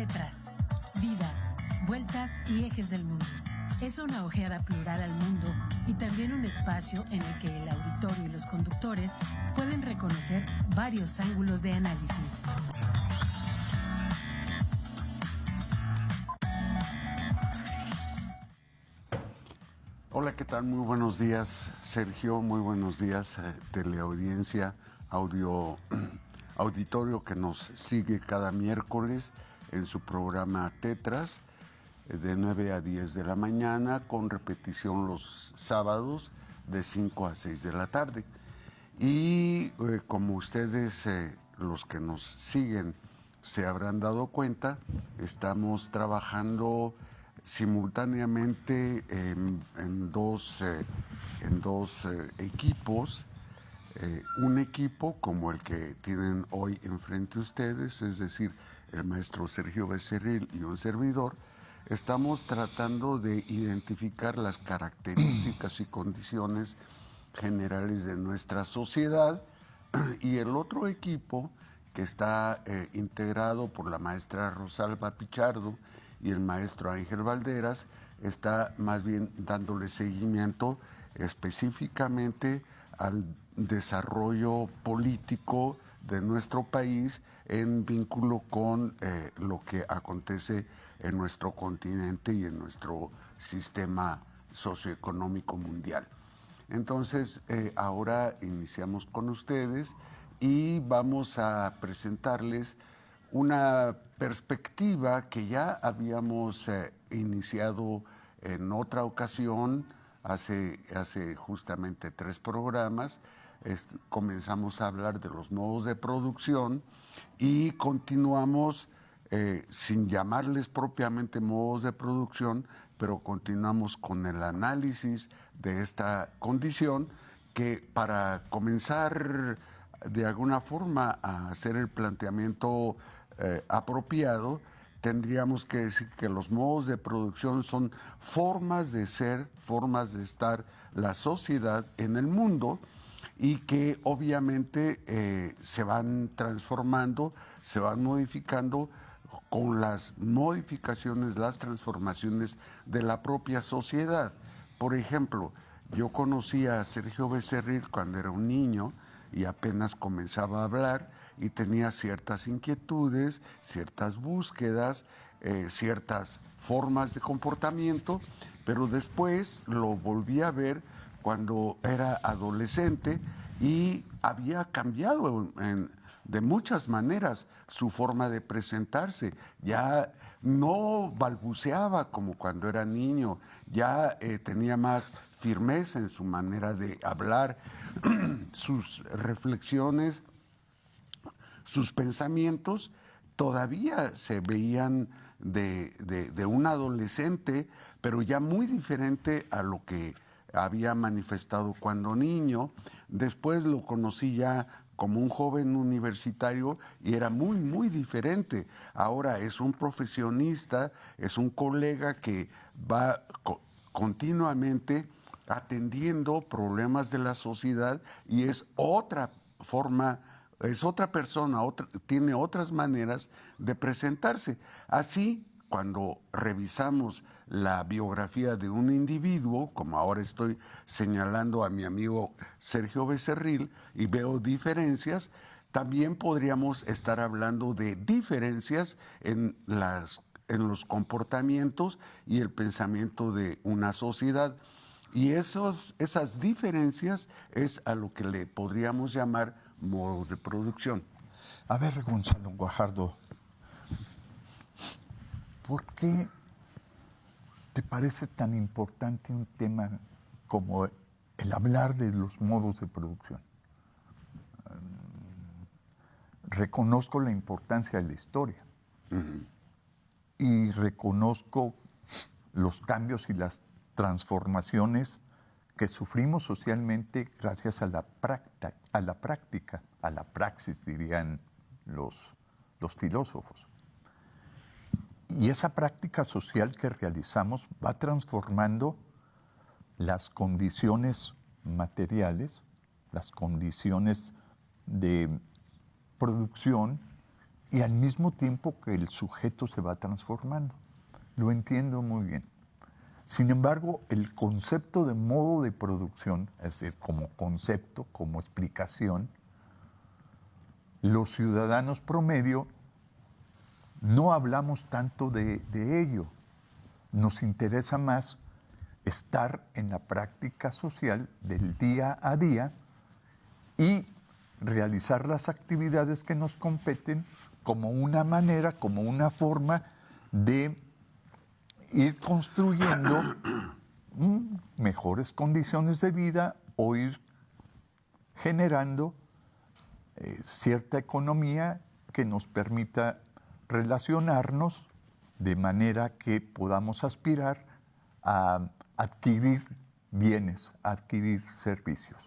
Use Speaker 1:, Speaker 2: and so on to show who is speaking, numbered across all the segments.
Speaker 1: Tetras, vidas, vueltas y ejes del mundo. Es una ojeada plural al mundo y también un espacio en el que el auditorio y los conductores pueden reconocer varios ángulos de análisis.
Speaker 2: Hola, ¿qué tal? Muy buenos días, Sergio. Muy buenos días, teleaudiencia, auditorio que nos sigue cada miércoles en su programa Tetras, de 9 a 10 de la mañana, con repetición los sábados de 5 a 6 de la tarde. Y como ustedes, los que nos siguen, se habrán dado cuenta, estamos trabajando simultáneamente en dos equipos. Un equipo como el que tienen hoy enfrente ustedes, es decir, el maestro Sergio Becerril y un servidor. Estamos tratando de identificar las características y condiciones generales de nuestra sociedad, y el otro equipo, que está integrado por la maestra Rosalba Pichardo y el maestro Ángel Valderas, está más bien dándole seguimiento específicamente al desarrollo político de nuestro país en vínculo con lo que acontece en nuestro continente y en nuestro sistema socioeconómico mundial. Entonces, ahora iniciamos con ustedes y vamos a presentarles una perspectiva que ya habíamos iniciado en otra ocasión, hace justamente 3 programas. Comenzamos a hablar de los modos de producción y continuamos sin llamarles propiamente modos de producción, pero continuamos con el análisis de esta condición, que para comenzar de alguna forma a hacer el planteamiento apropiado, tendríamos que decir que los modos de producción son formas de ser, formas de estar la sociedad en el mundo, y que obviamente se van transformando, se van modificando con las modificaciones, las transformaciones de la propia sociedad. Por ejemplo, yo conocí a Sergio Becerril cuando era un niño y apenas comenzaba a hablar, y tenía ciertas inquietudes, ciertas búsquedas, ciertas formas de comportamiento, pero después lo volví a ver cuando era adolescente y había cambiado de muchas maneras su forma de presentarse. Ya no balbuceaba como cuando era niño, ya tenía más firmeza en su manera de hablar, sus reflexiones, sus pensamientos todavía se veían de un adolescente, pero ya muy diferente a lo que había manifestado cuando niño. Después lo conocí ya como un joven universitario y era muy, muy diferente. Ahora es un profesionista, es un colega que va continuamente atendiendo problemas de la sociedad, y es otra forma, es otra persona, tiene otras maneras de presentarse. Así, cuando revisamos la biografía de un individuo, como ahora estoy señalando a mi amigo Sergio Becerril, y veo diferencias, también podríamos estar hablando de diferencias en los comportamientos y el pensamiento de una sociedad. Y esas diferencias es a lo que le podríamos llamar modos de producción.
Speaker 3: A ver, Gonzalo Guajardo, ¿por qué te parece tan importante un tema como el hablar de los modos de producción? Reconozco la importancia de la historia y reconozco los cambios y las transformaciones que sufrimos socialmente gracias a la práctica, a la praxis, dirían los filósofos. Y esa práctica social que realizamos va transformando las condiciones materiales, las condiciones de producción y al mismo tiempo que el sujeto se va transformando. Lo entiendo muy bien. Sin embargo, el concepto de modo de producción, es decir, como concepto, como explicación, los ciudadanos promedio no hablamos tanto de ello. Nos interesa más estar en la práctica social del día a día y realizar las actividades que nos competen como una manera, como una forma de ir construyendo mejores condiciones de vida o ir generando cierta economía que nos permita relacionarnos de manera que podamos aspirar a adquirir bienes, a adquirir servicios.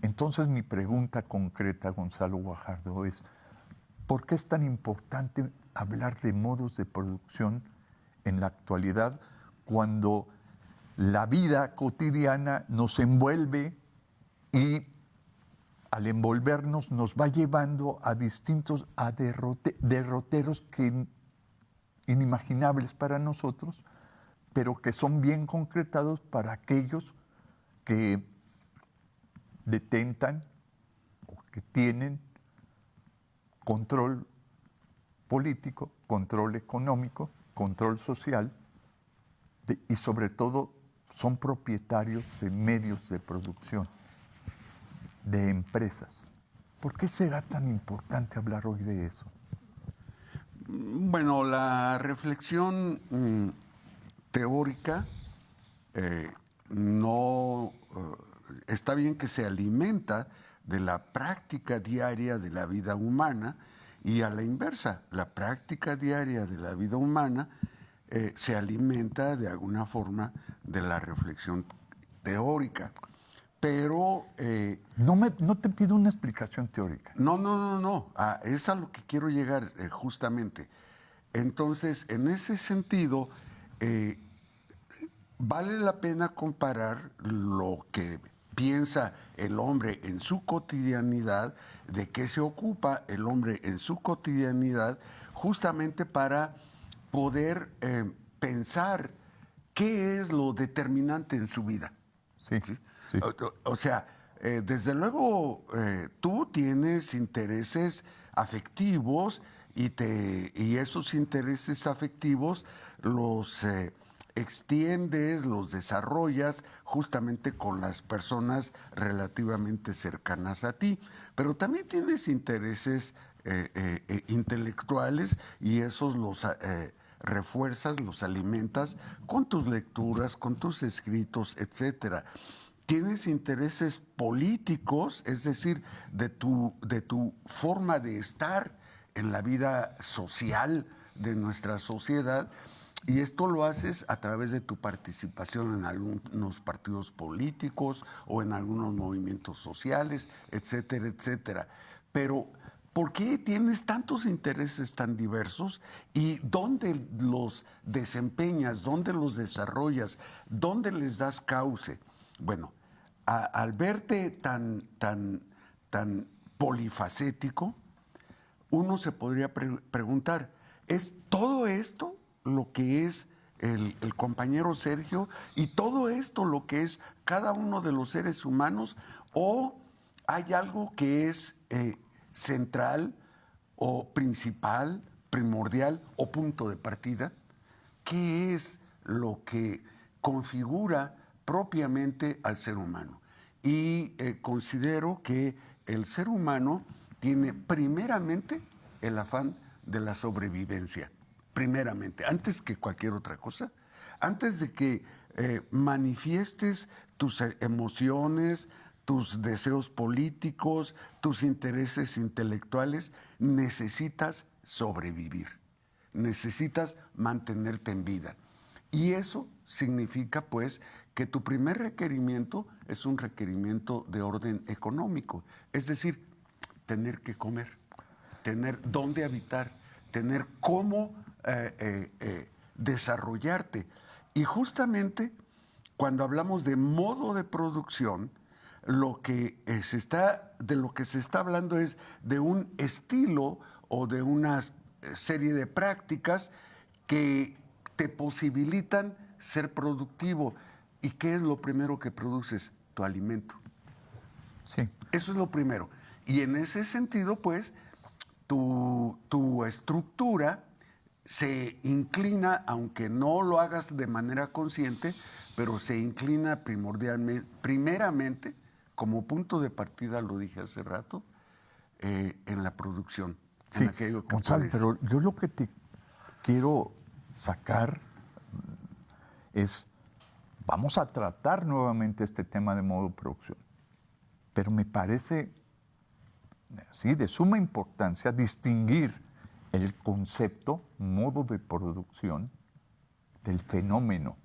Speaker 3: Entonces mi pregunta concreta, Gonzalo Guajardo, es ¿por qué es tan importante hablar de modos de producción en la actualidad cuando la vida cotidiana nos envuelve y al envolvernos nos va llevando a distintos derroteros que inimaginables para nosotros, pero que son bien concretados para aquellos que detentan o que tienen control político, control económico, control social y sobre todo son propietarios de medios de producción, de empresas. ¿Por qué será tan importante hablar hoy de eso?
Speaker 2: Bueno, la reflexión teórica no está bien que se alimenta de la práctica diaria de la vida humana y a la inversa, la práctica diaria de la vida humana se alimenta de alguna forma de la reflexión teórica. Pero...
Speaker 3: No te pido una explicación teórica.
Speaker 2: No. Es a lo que quiero llegar justamente. Entonces, en ese sentido, vale la pena comparar lo que piensa el hombre en su cotidianidad, de qué se ocupa el hombre en su cotidianidad, justamente para poder pensar qué es lo determinante en su vida.
Speaker 3: Sí.
Speaker 2: ¿Sí? O sea, desde luego tú tienes intereses afectivos y esos intereses afectivos los extiendes, los desarrollas justamente con las personas relativamente cercanas a ti, pero también tienes intereses intelectuales y esos los refuerzas, los alimentas con tus lecturas, con tus escritos, etcétera. Tienes intereses políticos, es decir, de tu forma de estar en la vida social de nuestra sociedad, y esto lo haces a través de tu participación en algunos partidos políticos o en algunos movimientos sociales, etcétera, etcétera. Pero, ¿por qué tienes tantos intereses tan diversos y dónde los desempeñas, dónde los desarrollas, dónde les das cauce? Bueno, al verte tan polifacético, uno se podría preguntar, ¿es todo esto lo que es el compañero Sergio y todo esto lo que es cada uno de los seres humanos, o hay algo que es central o principal, primordial o punto de partida? ¿Qué es lo que configura propiamente al ser humano? Y considero que el ser humano tiene primeramente el afán de la sobrevivencia, primeramente, antes que cualquier otra cosa, antes de que manifiestes tus emociones, tus deseos políticos, tus intereses intelectuales, necesitas sobrevivir, necesitas mantenerte en vida. Y eso significa, pues, que tu primer requerimiento es un requerimiento de orden económico, es decir, tener que comer, tener dónde habitar, tener cómo desarrollarte. Y justamente cuando hablamos de modo de producción, de lo que se está hablando es de un estilo o de una serie de prácticas que te posibilitan ser productivo. ¿Y qué es lo primero que produces? Tu alimento.
Speaker 3: Sí.
Speaker 2: Eso es lo primero. Y en ese sentido, pues, tu estructura se inclina, aunque no lo hagas de manera consciente, pero se inclina primeramente, como punto de partida, lo dije hace rato, en la producción.
Speaker 3: Sí,
Speaker 2: en aquello que
Speaker 3: Gonzalo,
Speaker 2: puedes.
Speaker 3: pero yo lo que te quiero sacar es, vamos a tratar nuevamente este tema de modo de producción, pero me parece, sí, de suma importancia distinguir el concepto modo de producción del fenómeno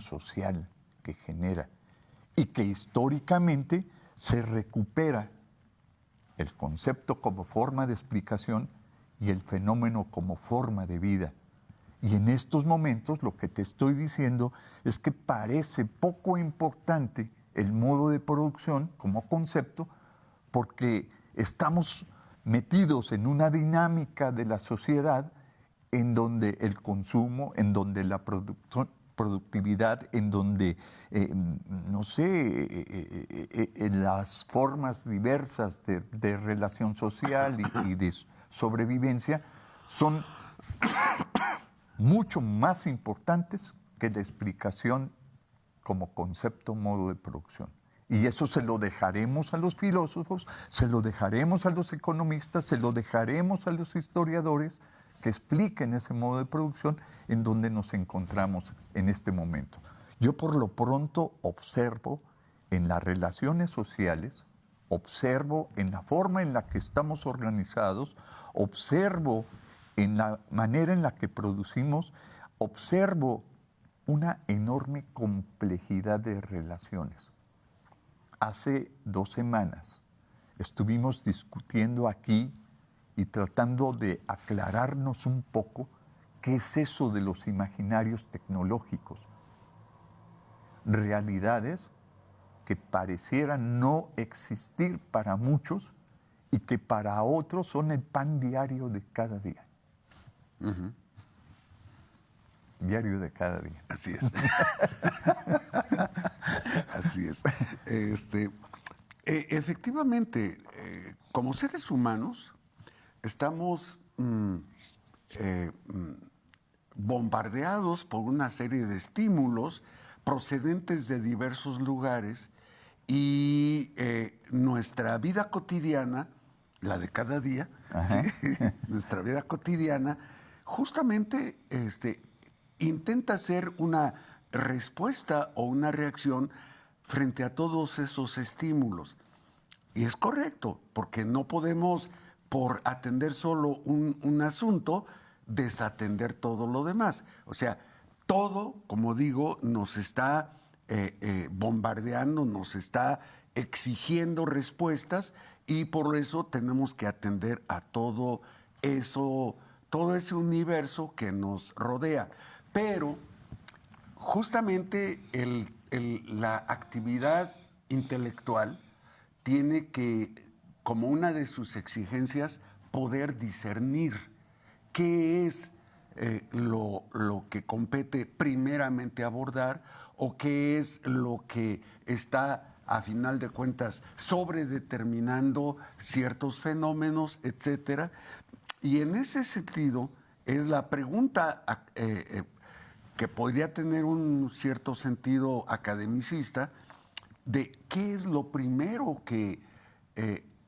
Speaker 3: social que genera y que históricamente se recupera el concepto como forma de explicación y el fenómeno como forma de vida. Y en estos momentos lo que te estoy diciendo es que parece poco importante el modo de producción como concepto porque estamos metidos en una dinámica de la sociedad en donde el consumo, en donde la productividad, en donde, no sé, en las formas diversas de relación social y de sobrevivencia son mucho más importantes que la explicación como concepto, modo de producción. Y eso se lo dejaremos a los filósofos, se lo dejaremos a los economistas, se lo dejaremos a los historiadores que expliquen ese modo de producción en donde nos encontramos en este momento. Yo por lo pronto observo en las relaciones sociales, observo en la forma en la que estamos organizados, observo en la manera en la que producimos, observo una enorme complejidad de relaciones. Hace 2 semanas estuvimos discutiendo aquí y tratando de aclararnos un poco qué es eso de los imaginarios tecnológicos. Realidades que parecieran no existir para muchos y que para otros son el pan diario de cada día.
Speaker 2: Uh-huh.
Speaker 3: Diario de cada día.
Speaker 2: Así es. Así es. Efectivamente, como seres humanos, estamos bombardeados por una serie de estímulos procedentes de diversos lugares y nuestra vida cotidiana, la de cada día, ¿sí? Nuestra vida cotidiana, justamente intenta ser una respuesta o una reacción frente a todos esos estímulos. Y es correcto, porque no podemos, por atender solo un asunto, desatender todo lo demás. O sea, todo, como digo, nos está bombardeando, nos está exigiendo respuestas y por eso tenemos que atender a todo eso, todo ese universo que nos rodea. Pero justamente la actividad intelectual tiene que, como una de sus exigencias, poder discernir qué es lo que compete primeramente abordar o qué es lo que está, a final de cuentas, sobredeterminando ciertos fenómenos, etcétera. Y en ese sentido es la pregunta que podría tener un cierto sentido academicista de qué es lo primero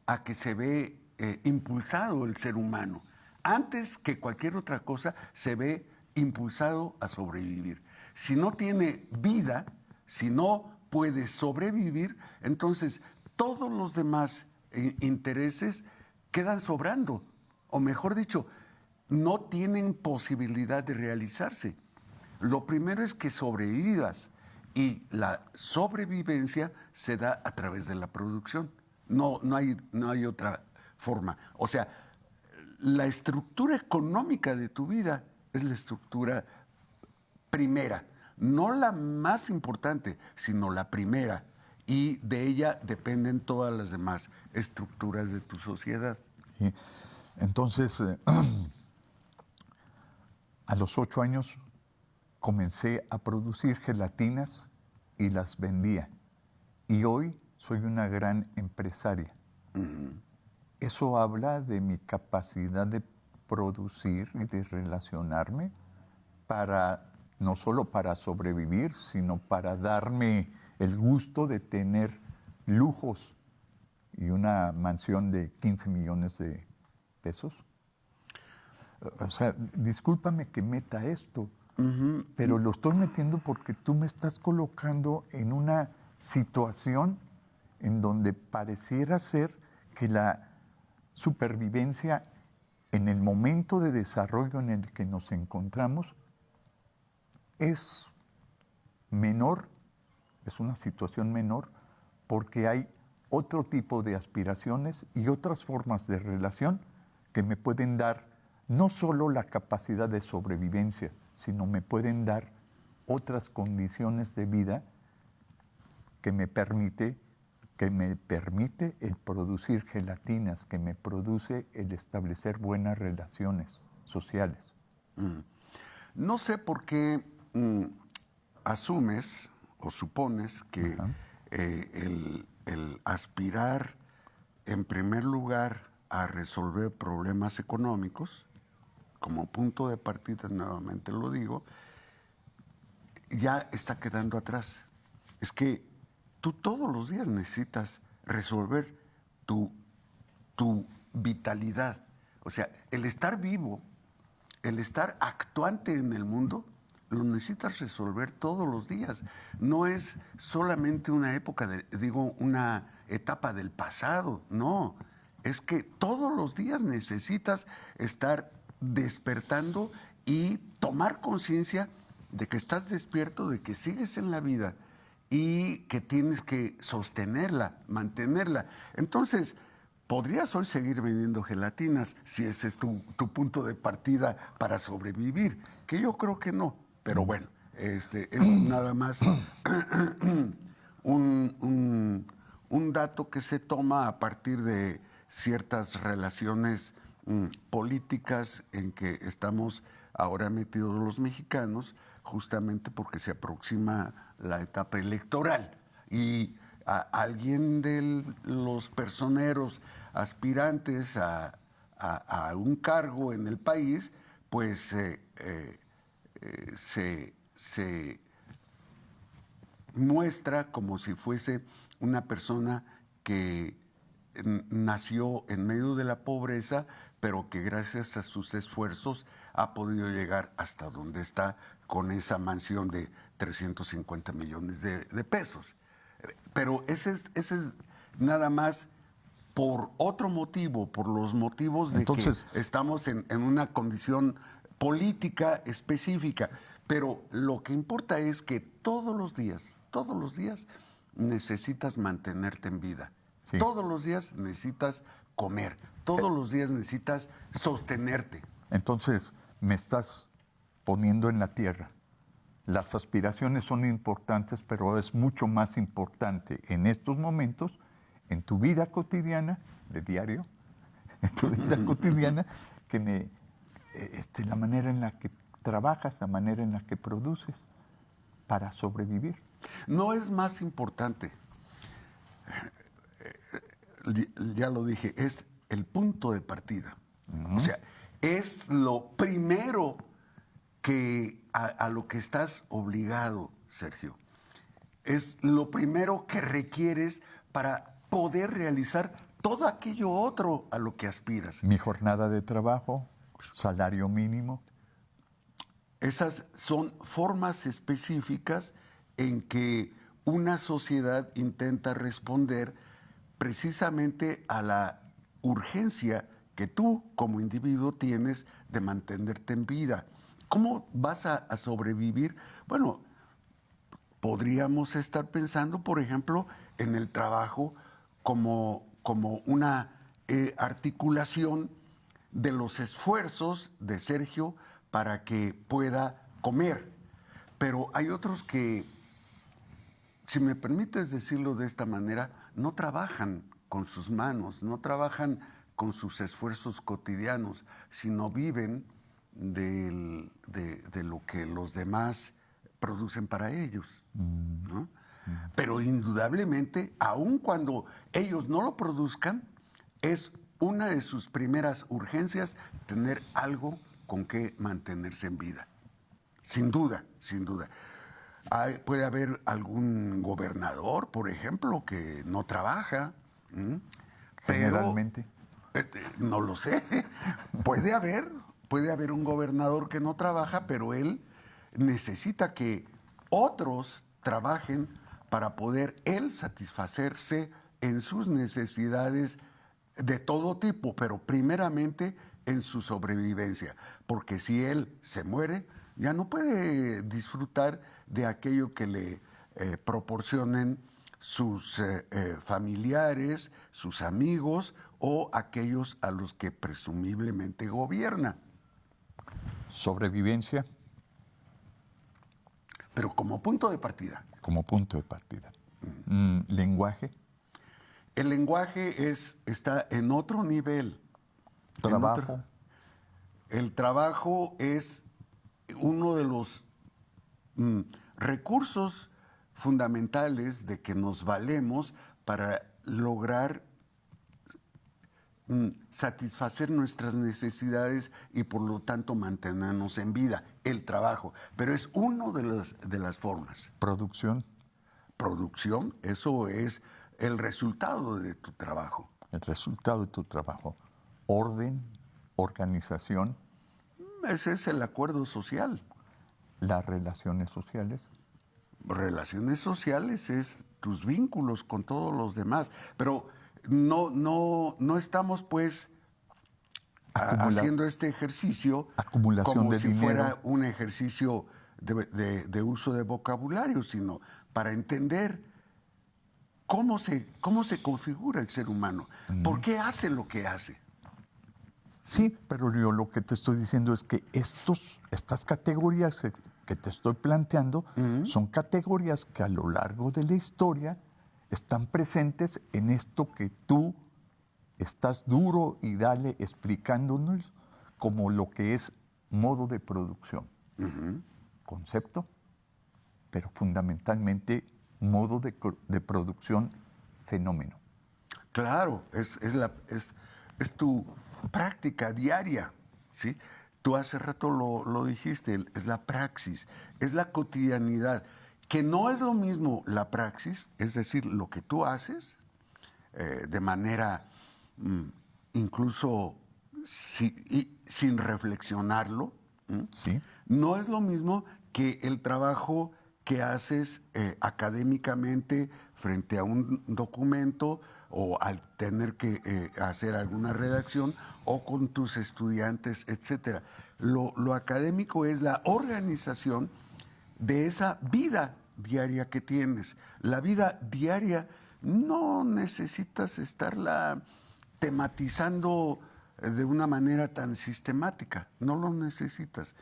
Speaker 2: a que se ve impulsado el ser humano. Antes que cualquier otra cosa, se ve impulsado a sobrevivir. Si no tiene vida, si no puede sobrevivir, entonces todos los demás intereses quedan sobrando, o mejor dicho, no tienen posibilidad de realizarse. Lo primero es que sobrevivas y la sobrevivencia se da a través de la producción. No hay otra forma. O sea, la estructura económica de tu vida es la estructura primera, no la más importante, sino la primera. Y de ella dependen todas las demás estructuras de tu sociedad.
Speaker 3: Sí. Entonces, a los 8 años comencé a producir gelatinas y las vendía. Y hoy soy una gran empresaria. Eso habla de mi capacidad de producir y de relacionarme no solo para sobrevivir, sino para darme el gusto de tener lujos y una mansión de 15 millones de pesos. O sea, discúlpame que meta esto, pero lo estoy metiendo porque tú me estás colocando en una situación en donde pareciera ser que la supervivencia en el momento de desarrollo en el que nos encontramos es menor, es una situación menor, porque hay otro tipo de aspiraciones y otras formas de relación que me pueden dar no solo la capacidad de sobrevivencia, sino me pueden dar otras condiciones de vida que me permite el producir gelatinas, que me produce el establecer buenas relaciones sociales.
Speaker 2: No sé por qué asumes o supones que el aspirar en primer lugar a resolver problemas económicos, como punto de partida, nuevamente lo digo, ya está quedando atrás. Es que tú todos los días necesitas resolver tu vitalidad. O sea, el estar vivo, el estar actuante en el mundo, lo necesitas resolver todos los días. No es solamente una una etapa del pasado, no. Es que todos los días necesitas estar despertando y tomar conciencia de que estás despierto, de que sigues en la vida y que tienes que sostenerla, mantenerla. Entonces, podrías hoy seguir vendiendo gelatinas si ese es tu punto de partida para sobrevivir, que yo creo que no, pero bueno, es nada más un dato que se toma a partir de ciertas relaciones políticas en que estamos ahora metidos los mexicanos, justamente porque se aproxima la etapa electoral y alguien de los personeros aspirantes a un cargo en el país, pues se muestra como si fuese una persona que nació en medio de la pobreza, pero que gracias a sus esfuerzos ha podido llegar hasta donde está con esa mansión de 350 millones de pesos. Pero ese es nada más por otro motivo, por los motivos de que estamos en una condición política específica. Pero lo que importa es que todos los días necesitas mantenerte en vida. Sí. Todos los días necesitas comer, todos los días necesitas sostenerte.
Speaker 3: Entonces, me estás poniendo en la tierra. Las aspiraciones son importantes, pero es mucho más importante en estos momentos, en tu vida cotidiana, de diario, en tu vida cotidiana, que la manera en la que trabajas, la manera en la que produces para sobrevivir.
Speaker 2: No es más importante, ya lo dije, es el punto de partida. O sea, es lo primero que a lo que estás obligado, Sergio. Es lo primero que requieres para poder realizar todo aquello otro a lo que aspiras.
Speaker 3: Mi jornada de trabajo, salario mínimo.
Speaker 2: Esas son formas específicas en que una sociedad intenta responder precisamente a la urgencia que tú como individuo tienes de mantenerte en vida. ¿Cómo vas a sobrevivir? Bueno, podríamos estar pensando, por ejemplo, en el trabajo como una articulación de los esfuerzos de Sergio para que pueda comer. Pero hay otros que, si me permites decirlo de esta manera, no trabajan con sus manos, no trabajan con sus esfuerzos cotidianos, sino viven de lo que los demás producen para ellos, ¿no? Pero indudablemente, aun cuando ellos no lo produzcan, es una de sus primeras urgencias tener algo con que mantenerse en vida. Sin duda, sin duda. Puede haber algún gobernador, por ejemplo, que no trabaja.
Speaker 3: Generalmente.
Speaker 2: No lo sé. Puede haber un gobernador que no trabaja, pero él necesita que otros trabajen para poder él satisfacerse en sus necesidades de todo tipo, pero primeramente en su sobrevivencia, porque si él se muere, ya no puede disfrutar de aquello que le proporcionen sus familiares, sus amigos o aquellos a los que presumiblemente gobierna.
Speaker 3: Sobrevivencia.
Speaker 2: Pero como punto de partida.
Speaker 3: Como punto de partida. Lenguaje.
Speaker 2: El lenguaje está en otro nivel.
Speaker 3: Trabajo.
Speaker 2: El trabajo es uno de los recursos fundamentales de que nos valemos para lograr satisfacer nuestras necesidades y por lo tanto mantenernos en vida, el trabajo. Pero es una de las formas.
Speaker 3: Producción.
Speaker 2: Producción, eso es el resultado de tu trabajo.
Speaker 3: El resultado de tu trabajo. Orden, organización.
Speaker 2: Ese es el acuerdo social.
Speaker 3: Las relaciones sociales.
Speaker 2: Relaciones sociales es tus vínculos con todos los demás. Pero no estamos pues haciendo este ejercicio
Speaker 3: acumulación
Speaker 2: como
Speaker 3: de
Speaker 2: si
Speaker 3: dinero.
Speaker 2: Fuera un ejercicio de uso de vocabulario, sino para entender cómo se configura el ser humano, por qué hace lo que hace.
Speaker 3: Sí, pero yo lo que te estoy diciendo es que estas categorías que te estoy planteando son categorías que a lo largo de la historia están presentes en esto que tú estás duro y dale explicándonos como lo que es modo de producción. Concepto, pero fundamentalmente modo de producción, fenómeno.
Speaker 2: Claro, es tu práctica diaria, ¿sí? Tú hace rato lo dijiste, es la praxis, es la cotidianidad, que no es lo mismo la praxis, es decir, lo que tú haces de manera incluso sin reflexionarlo,
Speaker 3: ¿Sí?
Speaker 2: No es lo mismo que el trabajo que haces académicamente frente a un documento o al tener que hacer alguna redacción o con tus estudiantes, etcétera. Lo académico es la organización de esa vida diaria que tienes. La vida diaria no necesitas estarla tematizando de una manera tan sistemática, no lo necesitas.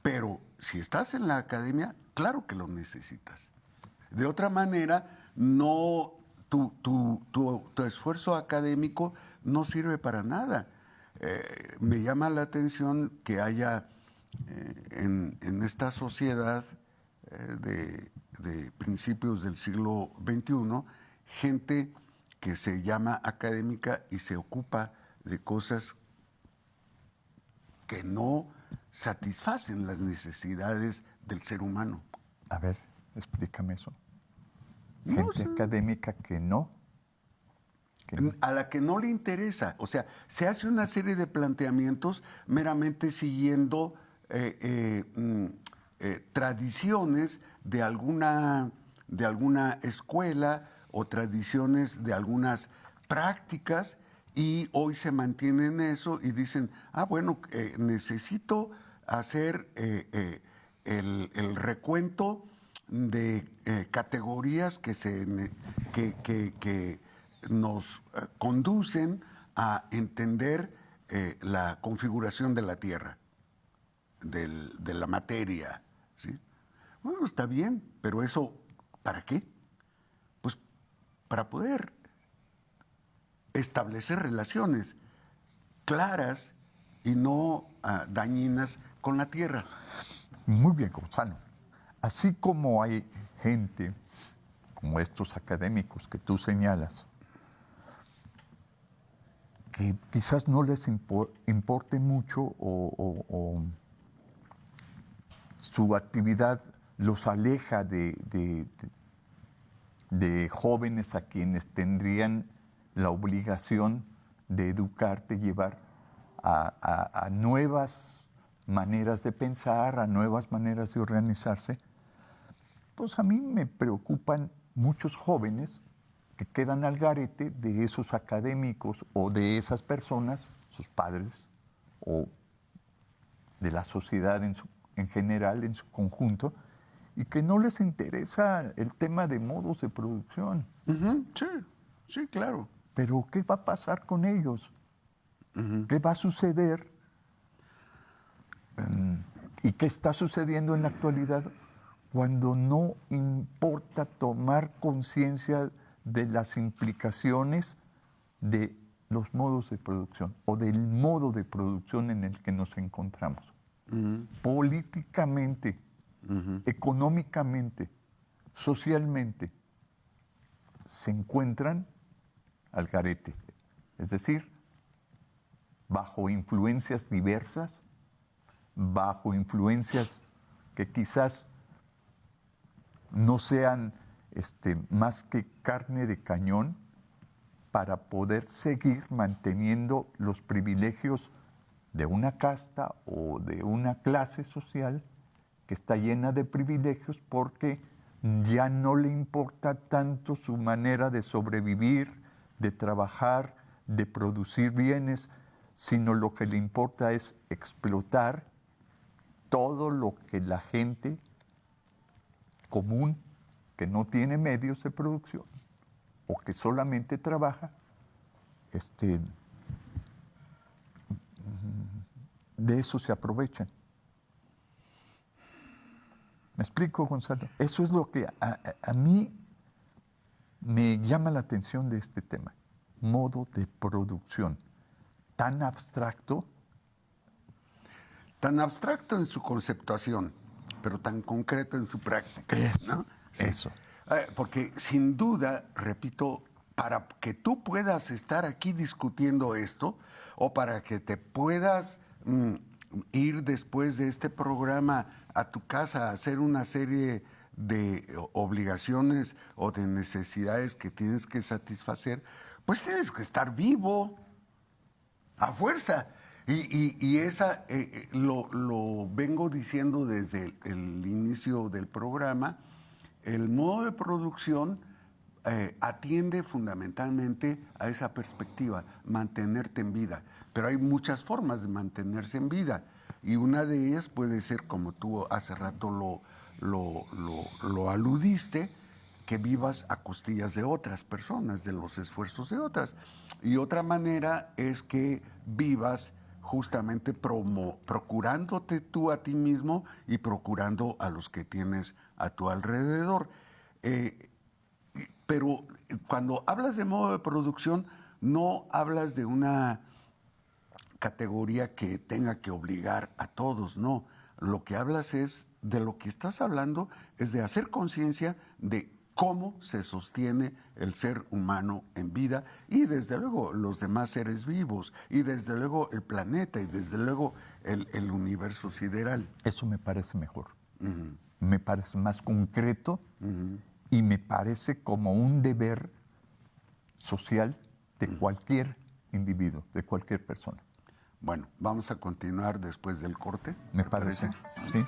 Speaker 2: Pero si estás en la academia, claro que lo necesitas. De otra manera, no, tu esfuerzo académico no sirve para nada. Me llama la atención que haya en esta sociedad de principios del siglo XXI gente que se llama académica y se ocupa de cosas que no satisfacen las necesidades del ser humano.
Speaker 3: A ver, explícame eso.
Speaker 2: No,
Speaker 3: Gente académica que no.
Speaker 2: A la que no le interesa. O sea, se hace una serie de planteamientos meramente siguiendo tradiciones de alguna escuela o tradiciones de algunas prácticas, y hoy se mantienen eso y dicen, bueno, necesito hacer el recuento de categorías que nos conducen a entender la configuración de la Tierra, de la materia, ¿sí? Bueno, está bien, pero eso, ¿para qué? Pues para poder establecer relaciones claras y no dañinas con la tierra.
Speaker 3: Muy bien, Gonzalo. Así como hay gente, como estos académicos que tú señalas, que quizás no les importe mucho o su actividad los aleja de jóvenes a quienes tendrían la obligación de educar, de llevar a nuevas maneras de pensar, a nuevas maneras de organizarse. Pues a mí me preocupan muchos jóvenes que quedan al garete de esos académicos o de esas personas, sus padres, o de la sociedad en general, en su conjunto, y que no les interesa el tema de modos de producción.
Speaker 2: Sí, sí, claro.
Speaker 3: Pero ¿qué va a pasar con ellos? ¿Qué va a suceder? ¿Y qué está sucediendo en la actualidad cuando no importa tomar conciencia de las implicaciones de los modos de producción o del modo de producción en el que nos encontramos? Políticamente, económicamente, socialmente, se encuentran al garete. Es decir, bajo influencias diversas, bajo influencias que quizás no sean más que carne de cañón para poder seguir manteniendo los privilegios de una casta o de una clase social que está llena de privilegios porque ya no le importa tanto su manera de sobrevivir, de trabajar, de producir bienes, sino lo que le importa es explotar todo lo que la gente común, que no tiene medios de producción o que solamente trabaja, de eso se aprovechan. ¿Me explico, Gonzalo? Eso es lo que a mí me llama la atención de este tema. Modo de producción. Tan abstracto.
Speaker 2: Tan abstracto en su conceptuación, pero tan concreto en su práctica.
Speaker 3: Eso,
Speaker 2: ¿no? Sí.
Speaker 3: eso.
Speaker 2: Porque sin duda, repito, para que tú puedas estar aquí discutiendo esto o para que te puedas ir después de este programa a tu casa a hacer una serie de obligaciones o de necesidades que tienes que satisfacer, pues tienes que estar vivo a fuerza. Y esa lo vengo diciendo desde el inicio del programa. El modo de producción atiende fundamentalmente a esa perspectiva, mantenerte en vida. Pero hay muchas formas de mantenerse en vida. Y una de ellas puede ser, como tú hace rato lo aludiste, que vivas a costillas de otras personas, de los esfuerzos de otras. Y otra manera es que vivas justamente procurándote tú a ti mismo y procurando a los que tienes a tu alrededor. Pero cuando hablas de modo de producción, no hablas de una categoría que tenga que obligar a todos, no. Lo que hablas es, de lo que estás hablando, es de hacer conciencia de cómo se sostiene el ser humano en vida y desde luego los demás seres vivos y desde luego el planeta y desde luego el universo sideral.
Speaker 3: Eso me parece mejor. Me parece más concreto y me parece como un deber social de cualquier individuo, de cualquier persona.
Speaker 2: Bueno, vamos a continuar después del corte.
Speaker 3: Me parece. Sí.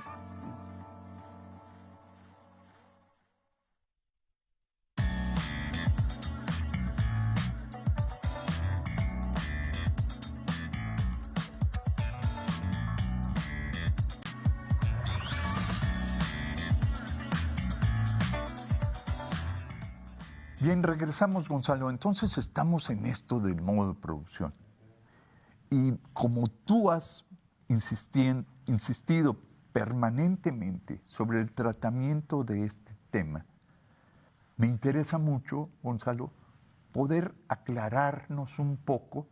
Speaker 3: Bien, regresamos, Gonzalo. Entonces estamos en esto del modo de producción. Y como tú has insistido permanentemente sobre el tratamiento de este tema, me interesa mucho, Gonzalo, poder aclararnos un poco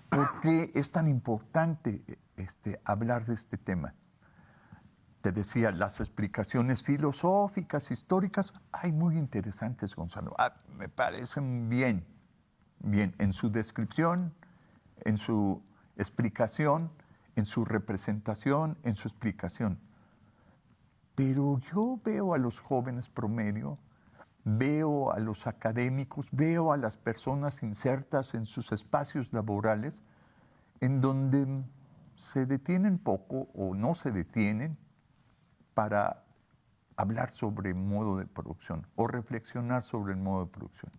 Speaker 3: ¿Por qué es tan importante hablar de este tema? Te decía, las explicaciones filosóficas, históricas, hay muy interesantes, Gonzalo. Me parecen bien, en su descripción, en su explicación, en su representación, en su explicación. Pero yo veo a los jóvenes promedio, veo a los académicos, veo a las personas insertas en sus espacios laborales, en donde se detienen poco o no se detienen para hablar sobre modo de producción o reflexionar sobre el modo de producción.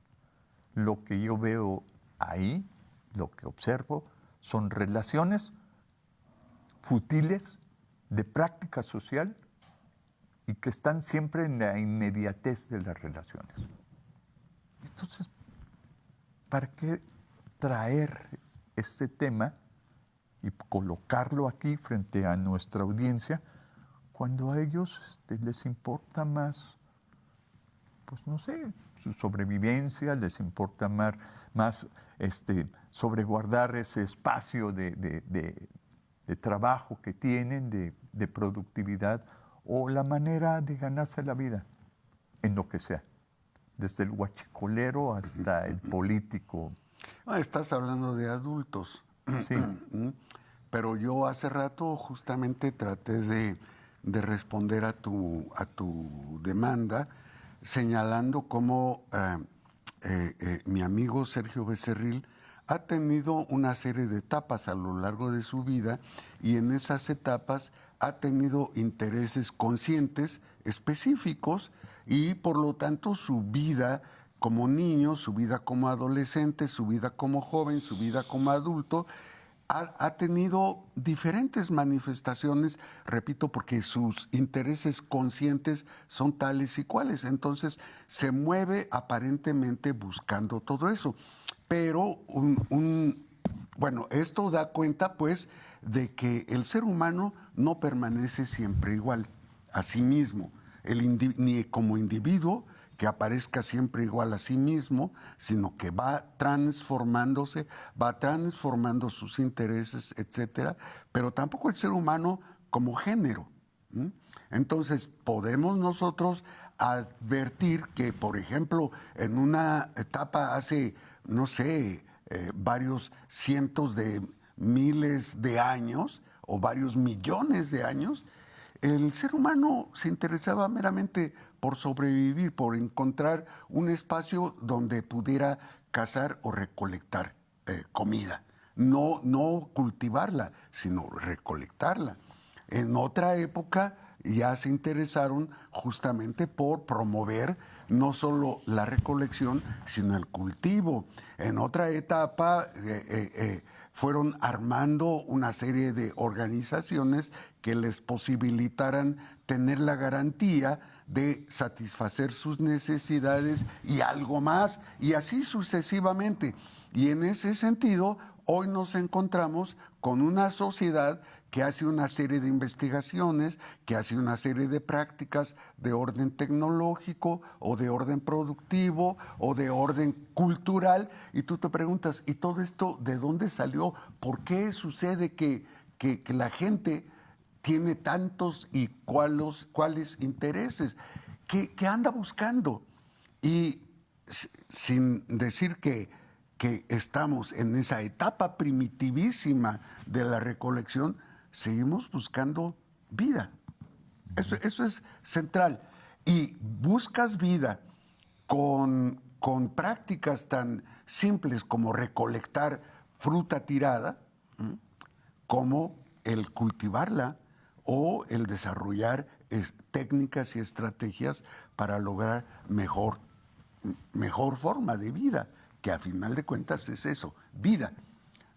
Speaker 3: Lo que yo veo ahí, lo que observo, son relaciones futiles de práctica social y que están siempre en la inmediatez de las relaciones. Entonces, ¿para qué traer este tema y colocarlo aquí frente a nuestra audiencia cuando a ellos les importa más, pues no sé, su sobrevivencia, les importa más sobreguardar ese espacio de trabajo que tienen, de productividad, o la manera de ganarse la vida, en lo que sea, desde el huachicolero hasta el político?
Speaker 2: Estás hablando de adultos.
Speaker 3: Sí.
Speaker 2: Pero yo hace rato justamente traté de responder a tu demanda, señalando cómo mi amigo Sergio Becerril ha tenido una serie de etapas a lo largo de su vida, y en esas etapas ha tenido intereses conscientes, específicos, y por lo tanto su vida como niño, su vida como adolescente, su vida como joven, su vida como adulto, ha tenido diferentes manifestaciones, repito, porque sus intereses conscientes son tales y cuales. Entonces se mueve aparentemente buscando todo eso. Pero bueno, esto da cuenta pues de que el ser humano no permanece siempre igual a sí mismo, ni como individuo que aparezca siempre igual a sí mismo, sino que va transformándose, va transformando sus intereses, etcétera, pero tampoco el ser humano como género. Entonces, podemos nosotros advertir que, por ejemplo, en una etapa hace, no sé, varios cientos de miles de años o varios millones de años, el ser humano se interesaba meramente por sobrevivir, por encontrar un espacio donde pudiera cazar o recolectar comida. No cultivarla, sino recolectarla. En otra época ya se interesaron justamente por promover no solo la recolección, sino el cultivo. En otra etapa fueron armando una serie de organizaciones que les posibilitaran tener la garantía de satisfacer sus necesidades y algo más, y así sucesivamente. Y en ese sentido, hoy nos encontramos con una sociedad que hace una serie de investigaciones, que hace una serie de prácticas de orden tecnológico o de orden productivo o de orden cultural, y tú te preguntas, ¿y todo esto de dónde salió? ¿Por qué sucede que la gente tiene tantos y cuáles intereses? ¿Qué anda buscando? Y sin decir que estamos en esa etapa primitivísima de la recolección, seguimos buscando vida. Eso es central. Y buscas vida con prácticas tan simples como recolectar fruta tirada, como el cultivarla o el desarrollar técnicas y estrategias para lograr mejor forma de vida, que a final de cuentas es eso, vida.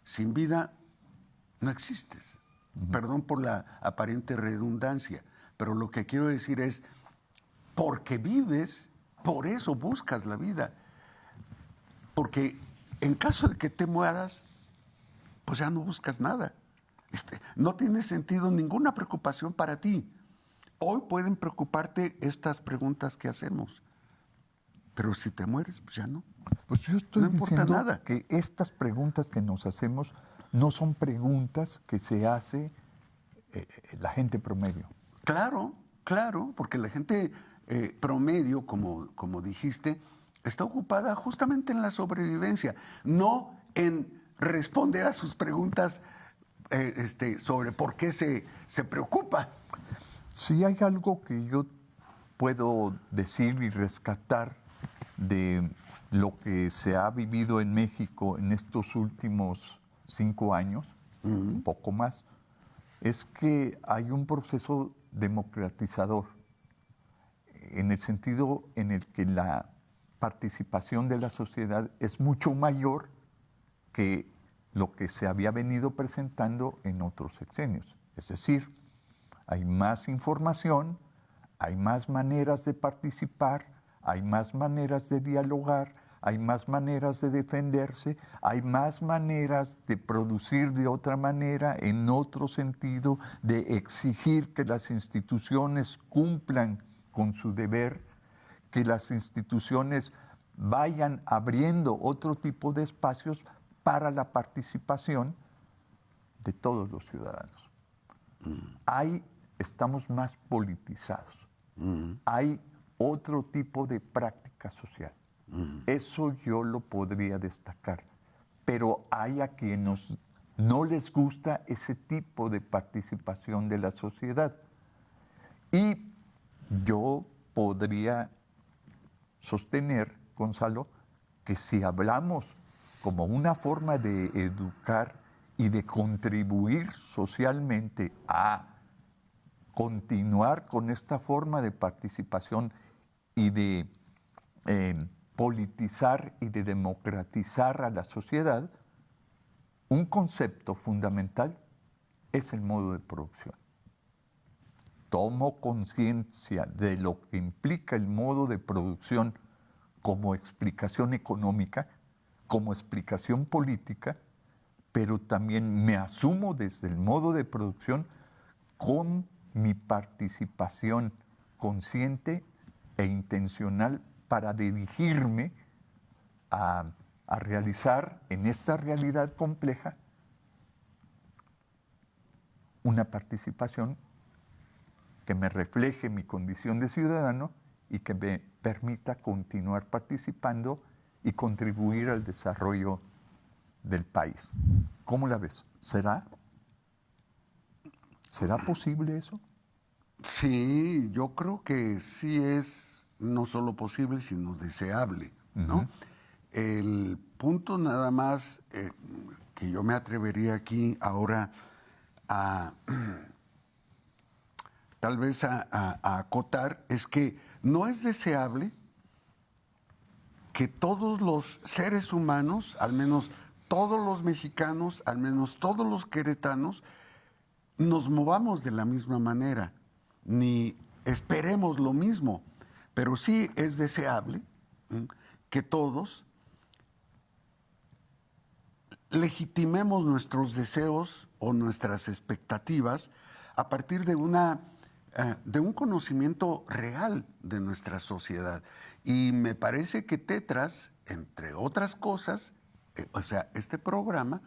Speaker 2: Sin vida no existes. Perdón por la aparente redundancia, pero lo que quiero decir es, porque vives, por eso buscas la vida. Porque en caso de que te mueras, pues ya no buscas nada. No tiene sentido ninguna preocupación para ti. Hoy pueden preocuparte estas preguntas que hacemos, pero si te mueres, pues ya no.
Speaker 3: Pues yo estoy
Speaker 2: no importa
Speaker 3: diciendo
Speaker 2: nada.
Speaker 3: que estas preguntas que nos hacemos no son preguntas que se hace la gente promedio.
Speaker 2: Claro, claro, porque la gente promedio, como dijiste, está ocupada justamente en la sobrevivencia, no en responder a sus preguntas sobre por qué se preocupa.
Speaker 3: Si hay algo que yo puedo decir y rescatar de lo que se ha vivido en México en estos últimos 5 años, un poco más, es que hay un proceso democratizador, en el sentido en el que la participación de la sociedad es mucho mayor que lo que se había venido presentando en otros sexenios. Es decir, hay más información, hay más maneras de participar, hay más maneras de dialogar, hay más maneras de defenderse, hay más maneras de producir de otra manera, en otro sentido, de exigir que las instituciones cumplan con su deber, que las instituciones vayan abriendo otro tipo de espacios para la participación de todos los ciudadanos. Ahí estamos más politizados. Hay otro tipo de práctica social. Eso yo lo podría destacar. Pero hay a quienes no les gusta ese tipo de participación de la sociedad. Y yo podría sostener, Gonzalo, que si hablamos como una forma de educar y de contribuir socialmente a continuar con esta forma de participación y de politizar y de democratizar a la sociedad, un concepto fundamental es el modo de producción. Tomo conciencia de lo que implica el modo de producción como explicación económica, como explicación política, pero también me asumo desde el modo de producción con mi participación consciente e intencional para dirigirme a realizar en esta realidad compleja una participación que me refleje mi condición de ciudadano y que me permita continuar participando y contribuir al desarrollo del país. ¿Cómo la ves? ¿Será posible eso?
Speaker 2: Sí, yo creo que sí es no solo posible, sino deseable, ¿no? El punto nada más que yo me atrevería aquí ahora a tal vez a acotar es que no es deseable que todos los seres humanos, al menos todos los mexicanos, al menos todos los queretanos, nos movamos de la misma manera, ni esperemos lo mismo, pero sí es deseable que todos legitimemos nuestros deseos o nuestras expectativas a partir de un conocimiento real de nuestra sociedad. Y me parece que Tetras, entre otras cosas, este programa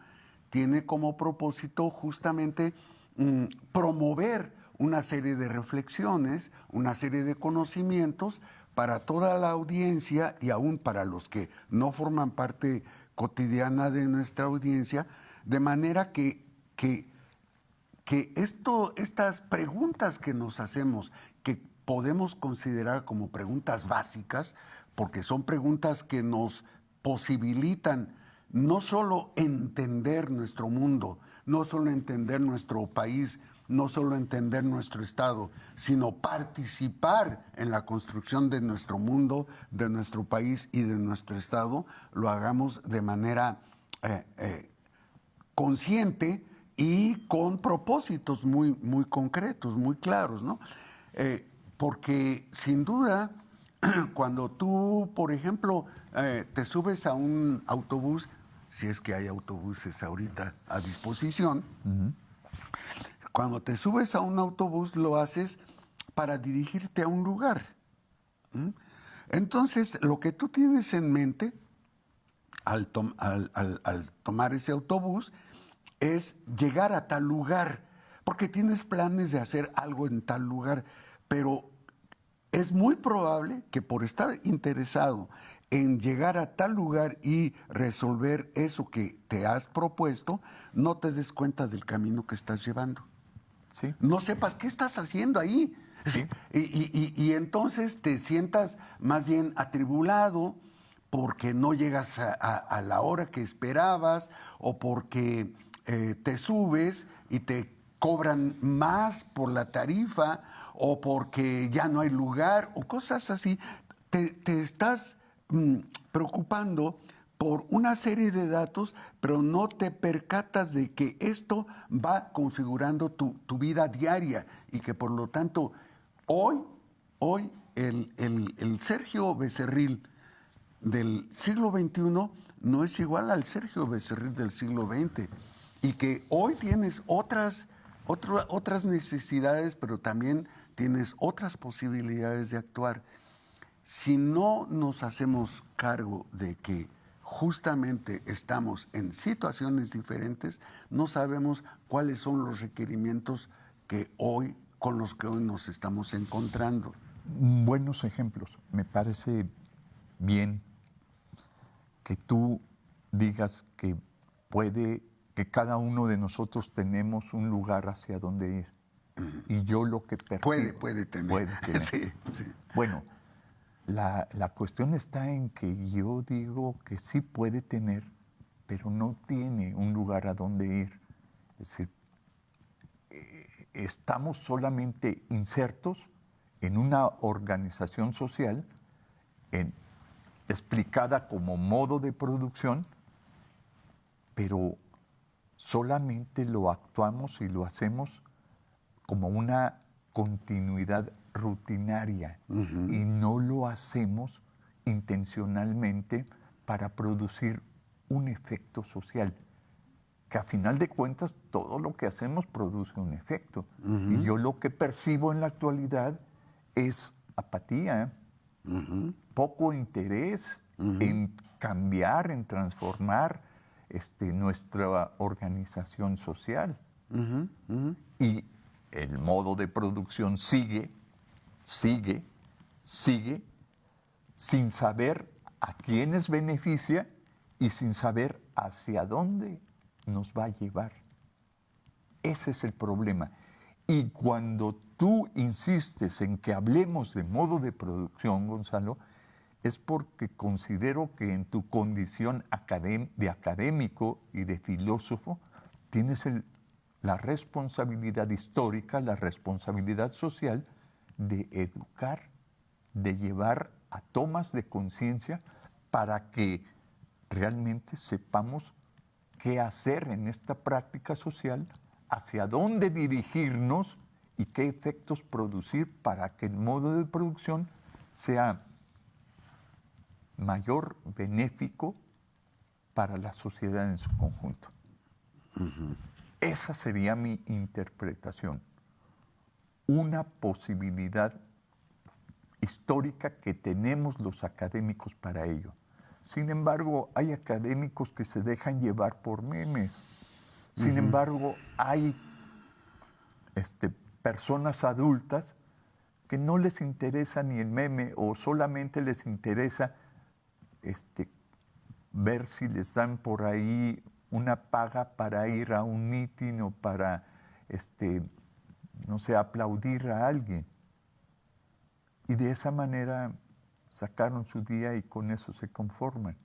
Speaker 2: tiene como propósito justamente promover una serie de reflexiones, una serie de conocimientos para toda la audiencia y aún para los que no forman parte cotidiana de nuestra audiencia, de manera que estas preguntas que nos hacemos, que podemos considerar como preguntas básicas, porque son preguntas que nos posibilitan no solo entender nuestro mundo, no solo entender nuestro país, no solo entender nuestro Estado, sino participar en la construcción de nuestro mundo, de nuestro país y de nuestro Estado, lo hagamos de manera consciente y con propósitos muy, muy concretos, muy claros, ¿no? Porque sin duda, cuando tú, por ejemplo, te subes a un autobús, si es que hay autobuses ahorita a disposición, cuando te subes a un autobús lo haces para dirigirte a un lugar. Entonces, lo que tú tienes en mente al tomar ese autobús es llegar a tal lugar, porque tienes planes de hacer algo en tal lugar, pero es muy probable que por estar interesado en llegar a tal lugar y resolver eso que te has propuesto, no te des cuenta del camino que estás llevando.
Speaker 3: Sí.
Speaker 2: No sepas qué estás haciendo ahí.
Speaker 3: Sí.
Speaker 2: Y entonces te sientas más bien atribulado porque no llegas a la hora que esperabas o porque te subes y te cobran más por la tarifa o porque ya no hay lugar o cosas así. Te estás preocupando por una serie de datos, pero no te percatas de que esto va configurando tu vida diaria y que por lo tanto hoy el Sergio Becerril del siglo XXI no es igual al Sergio Becerril del siglo XX y que hoy tienes otras necesidades, pero también tienes otras posibilidades de actuar. Si no nos hacemos cargo de que justamente estamos en situaciones diferentes, no sabemos cuáles son los requerimientos con los que hoy nos estamos encontrando.
Speaker 3: Buenos ejemplos. Me parece bien que tú digas que que cada uno de nosotros tenemos un lugar hacia donde ir. Y yo lo que percibo...
Speaker 2: Puede tener.
Speaker 3: Puede tener.
Speaker 2: Sí, sí.
Speaker 3: Bueno, la cuestión está en que yo digo que sí puede tener, pero no tiene un lugar a donde ir. Es decir, estamos solamente insertos en una organización social explicada como modo de producción, pero solamente lo actuamos y lo hacemos como una continuidad rutinaria y no lo hacemos intencionalmente para producir un efecto social, que a final de cuentas todo lo que hacemos produce un efecto. Y yo lo que percibo en la actualidad es apatía, poco interés en cambiar, en transformar nuestra organización social. Y el modo de producción sigue sin saber a quiénes beneficia y sin saber hacia dónde nos va a llevar. Ese es el problema. Y cuando tú insistes en que hablemos de modo de producción, Gonzalo, es porque considero que en tu condición de académico y de filósofo tienes la responsabilidad histórica, la responsabilidad social de educar, de llevar a tomas de conciencia para que realmente sepamos qué hacer en esta práctica social, hacia dónde dirigirnos y qué efectos producir para que el modo de producción sea mayor benéfico para la sociedad en su conjunto. Esa sería mi interpretación. Una posibilidad histórica que tenemos los académicos para ello. Sin embargo, hay académicos que se dejan llevar por memes. Sin embargo, hay personas adultas que no les interesa ni el meme o solamente les interesa ver si les dan por ahí una paga para ir a un mitin o para, no sé, aplaudir a alguien. Y de esa manera sacaron su día y con eso se conforman.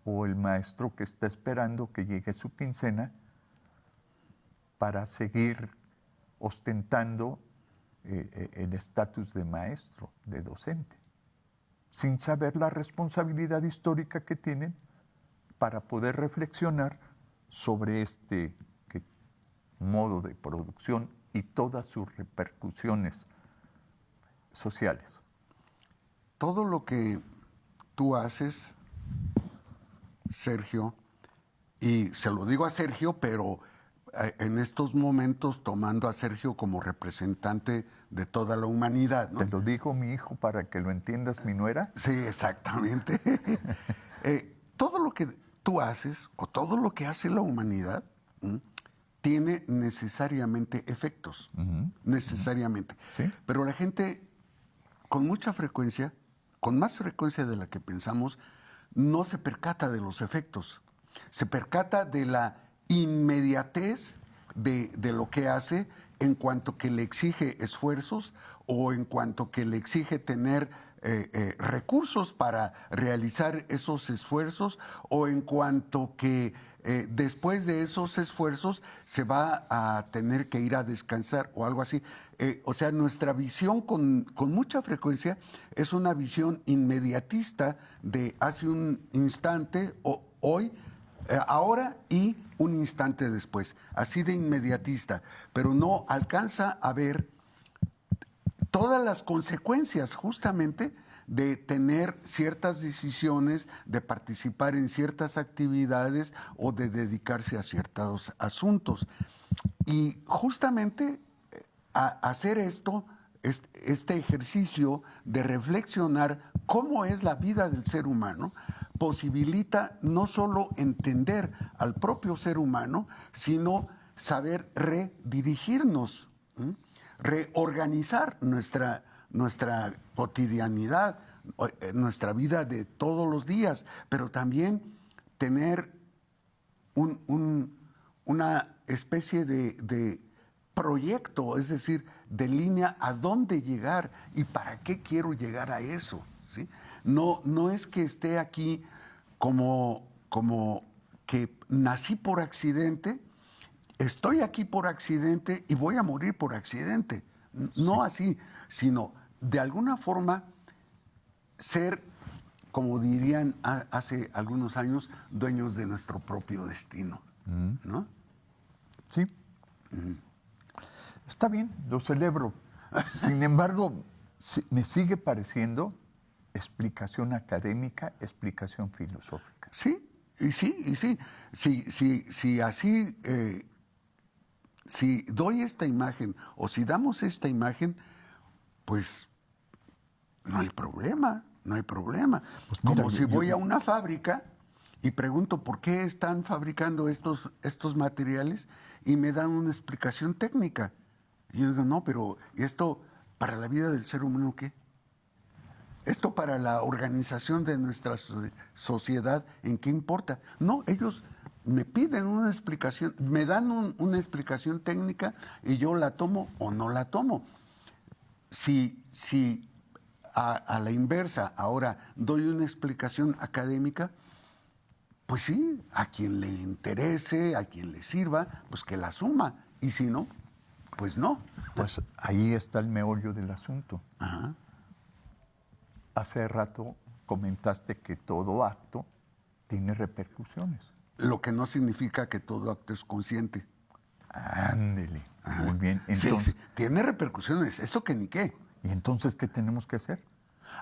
Speaker 3: O el maestro que está esperando que llegue su quincena para seguir ostentando el estatus de maestro, de docente, sin saber la responsabilidad histórica que tienen para poder reflexionar sobre este modo de producción y todas sus repercusiones sociales.
Speaker 2: Todo lo que tú haces, Sergio, y se lo digo a Sergio, pero en estos momentos tomando a Sergio como representante de toda la humanidad, ¿no?
Speaker 3: Te lo digo, mi hijo, para que lo entiendas, mi nuera.
Speaker 2: Sí, exactamente. Todo lo que tú haces o todo lo que hace la humanidad tiene necesariamente efectos, necesariamente.
Speaker 3: ¿Sí?
Speaker 2: Pero la gente con mucha frecuencia, con más frecuencia de la que pensamos, no se percata de los efectos. Se percata de la inmediatez de lo que hace en cuanto que le exige esfuerzos o en cuanto que le exige tener recursos para realizar esos esfuerzos o en cuanto que después de esos esfuerzos se va a tener que ir a descansar o algo así. O sea, nuestra visión con mucha frecuencia es una visión inmediatista de hace un instante o hoy, ahora y un instante después, así de inmediatista, pero no alcanza a ver todas las consecuencias justamente de tener ciertas decisiones, de participar en ciertas actividades o de dedicarse a ciertos asuntos. Y justamente hacer esto, este ejercicio de reflexionar cómo es la vida del ser humano, posibilita no solo entender al propio ser humano, sino saber redirigirnos, reorganizar nuestra cotidianidad, nuestra vida de todos los días, pero también tener una especie de proyecto, es decir, de línea a dónde llegar y para qué quiero llegar a eso, ¿sí? No es que esté aquí como que nací por accidente, estoy aquí por accidente y voy a morir por accidente. No así, sino de alguna forma ser, como dirían hace algunos años, dueños de nuestro propio destino, ¿no?
Speaker 3: Sí. Está bien, lo celebro. Sin embargo, me sigue pareciendo explicación académica, explicación filosófica.
Speaker 2: Sí, y sí. Si así, si doy esta imagen o si damos esta imagen, pues no hay problema. Pues mira, como si voy a una fábrica y pregunto por qué están fabricando estos materiales y me dan una explicación técnica. Y yo digo, no, pero ¿y esto para la vida del ser humano qué? ¿Esto para la organización de nuestra sociedad en qué importa? No, ellos me piden una explicación, me dan una explicación técnica y yo la tomo o no la tomo. Si a la inversa ahora doy una explicación académica, pues sí, a quien le interese, a quien le sirva, pues que la asuma. Y si no, pues no.
Speaker 3: Pues ahí está el meollo del asunto.
Speaker 2: Ajá.
Speaker 3: Hace rato comentaste que todo acto tiene repercusiones.
Speaker 2: Lo que no significa que todo acto es consciente.
Speaker 3: Ándele. Muy bien.
Speaker 2: Entonces, sí, tiene repercusiones, eso que ni qué.
Speaker 3: ¿Y entonces qué tenemos que hacer?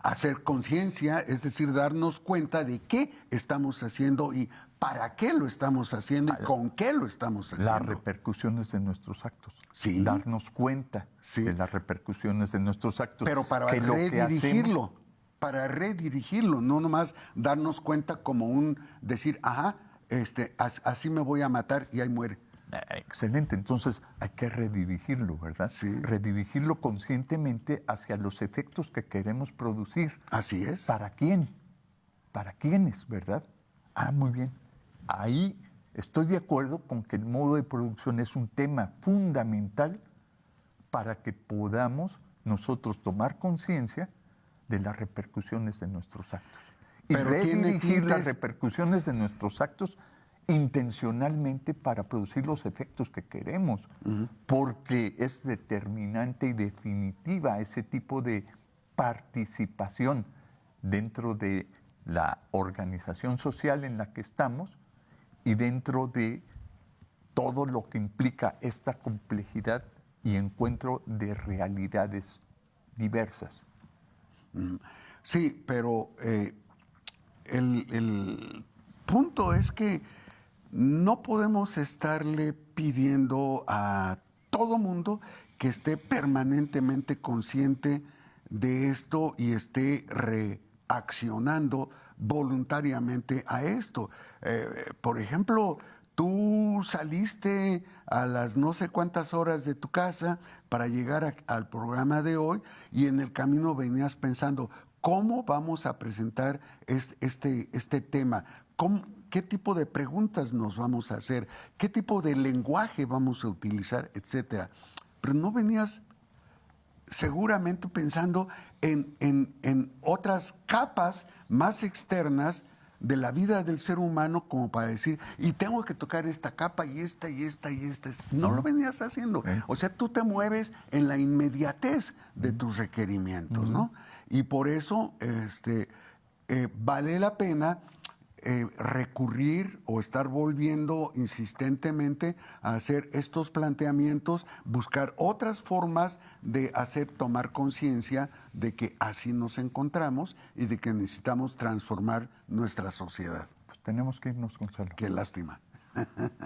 Speaker 2: Hacer conciencia, es decir, darnos cuenta de qué estamos haciendo y para qué lo estamos haciendo y con qué lo estamos haciendo.
Speaker 3: Las repercusiones de nuestros actos.
Speaker 2: Sí.
Speaker 3: Darnos cuenta de las repercusiones de nuestros actos.
Speaker 2: Pero para redirigirlo, no nomás darnos cuenta como decir, así me voy a matar y ahí muere.
Speaker 3: Excelente, entonces hay que redirigirlo, ¿verdad?
Speaker 2: Sí.
Speaker 3: Redirigirlo conscientemente hacia los efectos que queremos producir.
Speaker 2: Así es.
Speaker 3: ¿Para quién? ¿Para quiénes, verdad? Muy bien. Ahí estoy de acuerdo con que el modo de producción es un tema fundamental para que podamos nosotros tomar conciencia de las repercusiones de nuestros actos. Y redirigir las repercusiones de nuestros actos intencionalmente para producir los efectos que queremos, porque es determinante y definitiva ese tipo de participación dentro de la organización social en la que estamos y dentro de todo lo que implica esta complejidad y encuentro de realidades diversas.
Speaker 2: Sí, pero el punto es que no podemos estarle pidiendo a todo mundo que esté permanentemente consciente de esto y esté reaccionando voluntariamente a esto. Por ejemplo, tú saliste a las no sé cuántas horas de tu casa para llegar al programa de hoy y en el camino venías pensando, ¿cómo vamos a presentar este tema? ¿Qué tipo de preguntas nos vamos a hacer? ¿Qué tipo de lenguaje vamos a utilizar? Etcétera. Pero no venías seguramente pensando en otras capas más externas de la vida del ser humano como para decir, y tengo que tocar esta capa y esta y esta y esta. No lo venías haciendo. O sea, tú te mueves en la inmediatez de tus requerimientos, ¿no? Y por eso vale la pena recurrir o estar volviendo insistentemente a hacer estos planteamientos, buscar otras formas de tomar conciencia de que así nos encontramos y de que necesitamos transformar nuestra sociedad.
Speaker 3: Pues tenemos que irnos, Gonzalo.
Speaker 2: Qué lástima.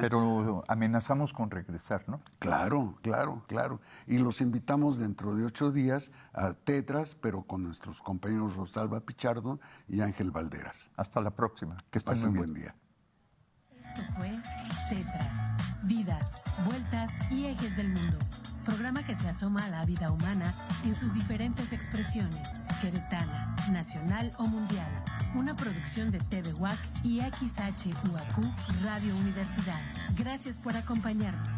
Speaker 3: Pero amenazamos con regresar, ¿no?
Speaker 2: Claro, claro, claro. Y los invitamos dentro de 8 días a Tetras, pero con nuestros compañeros Rosalba Pichardo y Ángel Valderas.
Speaker 3: Hasta la próxima. Que estén
Speaker 2: Pasen
Speaker 3: muy
Speaker 2: buen
Speaker 3: bien.
Speaker 2: día.
Speaker 1: Esto fue Tetras, vidas, vueltas y ejes del mundo. Programa que se asoma a la vida humana en sus diferentes expresiones, queretana, nacional o mundial. Una producción de TV UAC y XHUAQ Radio Universidad. Gracias por acompañarnos.